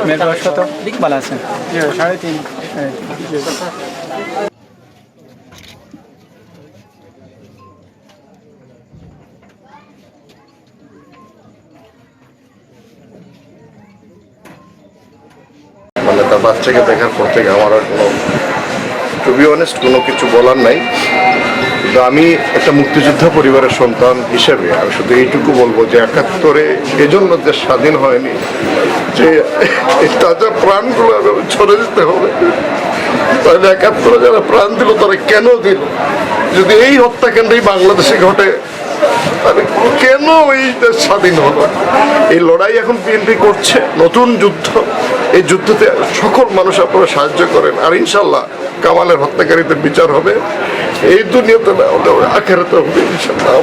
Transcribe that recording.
মেয়েটা বয়স কত? ভালো আছেন? 3.5। মানে তার বাচ্চাকে দেখার পর থেকে আমার আর টু বি অনেস্ট কোনো কিছু বলার নাই। কিন্তু আমি একটা মুক্তিযোদ্ধা পরিবারের সন্তান হিসেবে আমি শুধু এইটুকু বলবো যে 71-এ এজন্য দেশ স্বাধীন হয়নি যে তাজা প্রাণগুলো ছড়ে দিতে হবে। তাহলে 71-এ যারা প্রাণ দিল তারা কেন দিল? যদি এই হত্যাকাণ্ডই বাংলাদেশে ঘটে তাহলে কেন এই দেশ স্বাধীন হলো? এই লড়াই এখন বিএনপি করছে, নতুন যুদ্ধ। এই যুদ্ধতে সকল মানুষ আপনারা সাহায্য করেন, আর ইনশাল্লাহ কামালের হত্যাকারীদের বিচার হবে। এই দুনিয়াতে না হলে আখেরাতে হবে ইনশাল্লাহ।